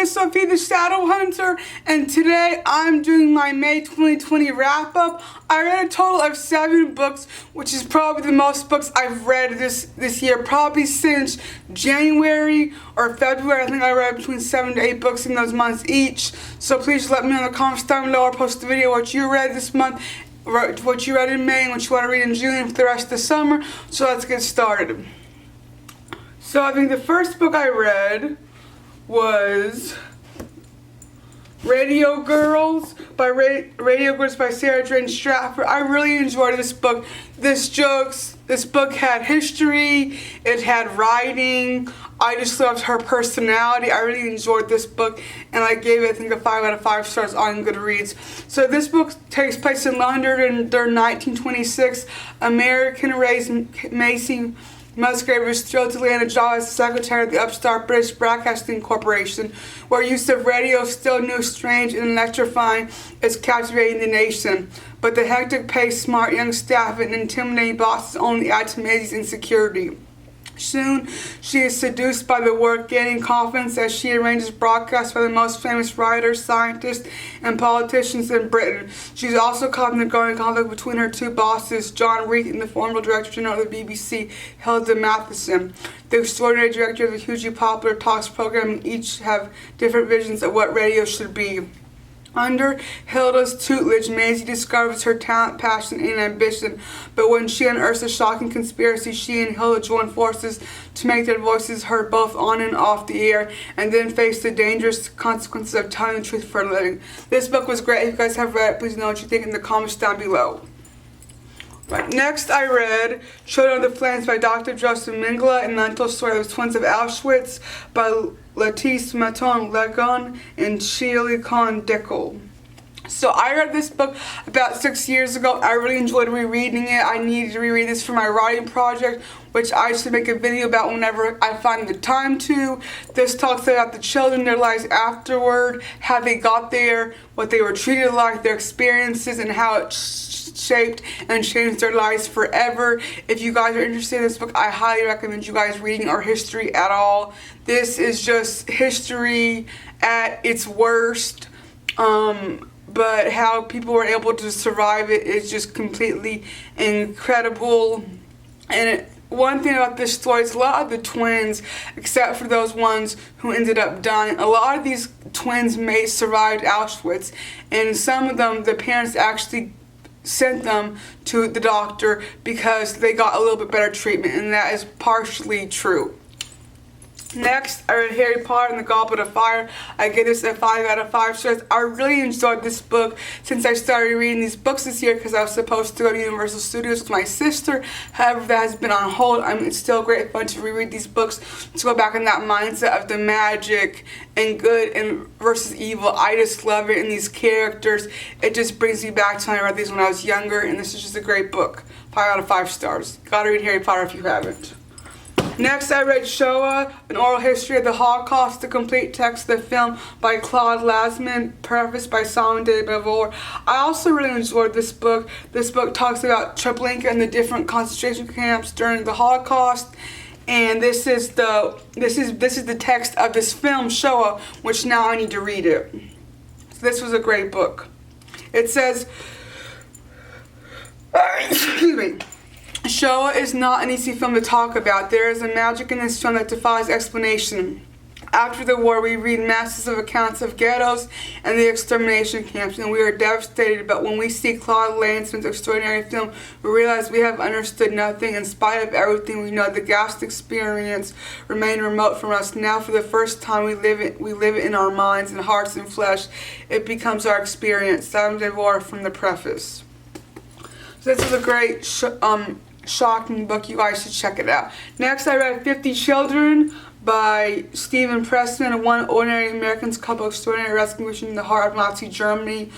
is Sophie the Shadow Hunter, and today I'm doing my May 2020 wrap-up. I read a total of 7 books, which is probably the most books I've read this year, probably since January or February. I think I read between 7 to 8 books in those months each. So please let me know in the comments down below or post a video what you read this month, what you read in May, and what you want to read in June for the rest of the summer. So let's get started. So I think the first book I read was Radio Girls by Radio Girls by Sarah Jane Stratford. I really enjoyed this book. This book had history, it had writing. I just loved her personality. I really enjoyed this book, and I gave it, I think, a 5 out of 5 stars on Goodreads. So this book takes place in London during 1926. American-raised Macy Musgrave was thrilled to land a job as secretary of the upstart British Broadcasting Corporation, where use of radio, still new, strange, and electrifying, is captivating the nation. But the hectic pace, smart young staff, and intimidating bosses only add to Maisie's insecurity. Soon, she is seduced by the work, gaining confidence as she arranges broadcasts for the most famous writers, scientists, and politicians in Britain. She's also caught in the growing conflict between her two bosses, John Reith and the former Director General of the BBC, Hilda Matheson. The extraordinary director of the hugely popular talks program, each have different visions of what radio should be. Under Hilda's tutelage, Maisie discovers her talent, passion, and ambition, but when she unearths a shocking conspiracy, she and Hilda join forces to make their voices heard both on and off the air, and then face the dangerous consequences of telling the truth for a living. This book was great. If you guys have read it, please know what you think in the comments down below. Right. Next, I read Children of the Flames by Dr. Joseph Mengele and the Untold Story of the Twins of Auschwitz by Laetice Maton-Legon and Shirley Kahn-Dickel. So I read this book about 6 years ago. I really enjoyed rereading it. I needed to reread this for my writing project, which I should make a video about whenever I find the time to. This talks about the children, their lives afterward, how they got there, what they were treated like, their experiences, and how it shaped and changed their lives forever. If you guys are interested in this book, I highly recommend you guys reading or history at all. This is just history at its worst. But how people were able to survive it is just completely incredible. And one thing about this story is a lot of the twins, except for those ones who ended up dying, a lot of these twins may survived Auschwitz, and some of them, the parents actually sent them to the doctor because they got a little bit better treatment, and that is partially true. Next, I read Harry Potter and the Goblet of Fire. I give this a 5 out of 5 stars. I really enjoyed this book since I started reading these books this year because I was supposed to go to Universal Studios with my sister. However, that has been on hold. It's still great fun to reread these books, to go back in that mindset of the magic and good and versus evil. I just love it, and these characters, it just brings me back to when I read these when I was younger, and this is just a great book. 5 out of 5 stars. Gotta read Harry Potter if you haven't. Next, I read Shoah, An Oral History of the Holocaust, the complete text of the film by Claude Lasman, prefaced by Solomon de Beauvoir. I also really enjoyed this book. This book talks about Treblinka and the different concentration camps during the Holocaust, and this is the text of this film, Shoah, which now I need to read it. So this was a great book. It says, excuse me. Shoah is not an easy film to talk about. There is a magic in this film that defies explanation. After the war, we read masses of accounts of ghettos and the extermination camps, and we are devastated. But when we see Claude Lanzmann's extraordinary film, we realize we have understood nothing. In spite of everything we know, the ghastly experience remained remote from us. Now, for the first time, we live it in our minds and hearts and flesh. It becomes our experience. Solomon de Beauvoir from the preface. So this is a great shocking book. You guys should check it out. Next, I read 50 Children by Stephen Pressman, a one ordinary American's couple extraordinary rescue mission in the heart of Nazi Germany.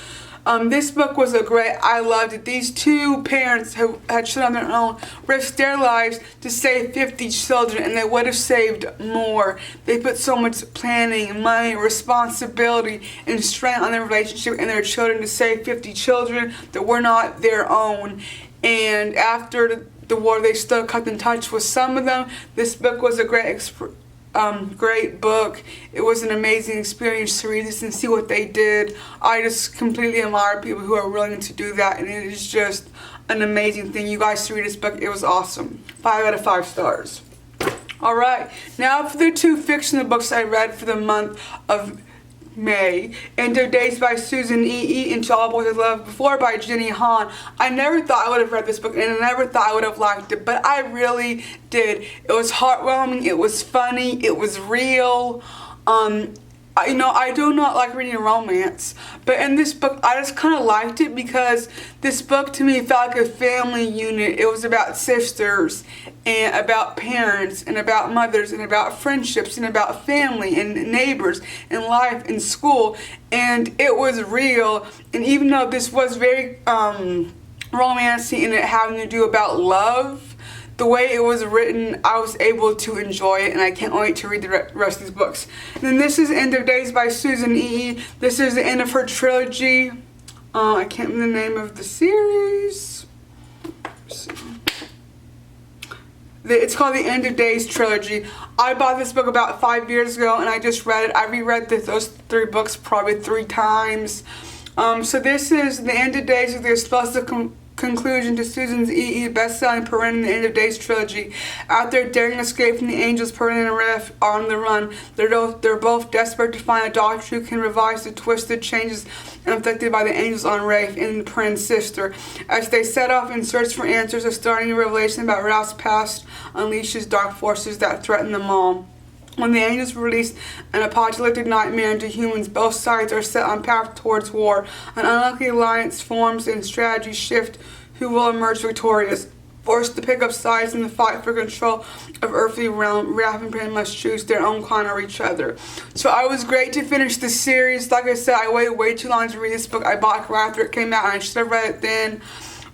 This book was I loved it. These two parents who had children on their own risked their lives to save 50 children, and they would have saved more. They put so much planning, money, responsibility, and strength on their relationship and their children to save 50 children that were not their own. And after the war, they still kept in touch with some of them. This book was a great great book. It was an amazing experience to read this and see what they did. I just completely admire people who are willing to do that, and it is just an amazing thing. You guys should read this book. It was awesome. 5 out of 5 stars. Alright, now for the 2 fictional books I read for the month of May. End of Days by Susan E. and To All Boys I Loved Before by Jenny Han. I never thought I would have read this book, and I never thought I would have liked it, but I really did. It was heartwarming, it was funny, it was real. I do not like reading romance, but in this book, I just kind of liked it because this book to me felt like a family unit. It was about sisters and about parents and about mothers and about friendships and about family and neighbors and life and school, and it was real. And even though this was very romantic and it having to do about love, the way it was written, I was able to enjoy it, and I can't wait to read the rest of these books. And then this is End of Days by Susan E. This is the end of her trilogy. I can't remember the name of the series. It's called the End of Days trilogy. I bought this book about 5 years ago, and I just read it. I reread those 3 books probably 3 times. So this is the End of Days with the explosive conclusion to Susan's E.E. best-selling Perrin and the End of Days trilogy. After daring escape from the angels, Perrin and Ref are on the run. They're both desperate to find a doctor who can revise the twisted changes inflicted by the angels on Rafe and Perrin's sister. As they set off in search for answers, a startling revelation about Ralph's past unleashes dark forces that threaten them all. When the angels release an apocalyptic nightmare into humans, both sides are set on path towards war. An unlikely alliance forms and strategies shift who will emerge victorious. Forced to pick up sides in the fight for control of earthly realm, Raph and Perrin must choose their own kind or each other. So I was great to finish the series. Like I said, I waited way too long to read this book. I bought it right after it came out, and I should have read it then.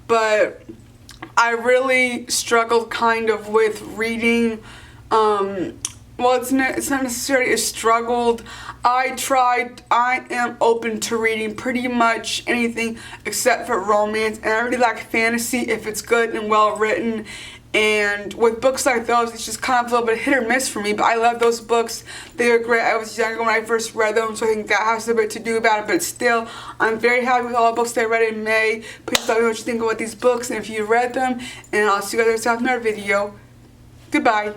But I really struggled kind of with reading. Well, it's not necessarily a struggled. I am open to reading pretty much anything except for romance, and I really like fantasy if it's good and well written. And with books like those, it's just kind of a little bit hit or miss for me, but I love those books. They are great. I was younger when I first read them, so I think that has a bit to do about it, but still, I'm very happy with all the books I read in May. Please let me know what you think about these books and if you read them, and I'll see you guys in another video. Goodbye.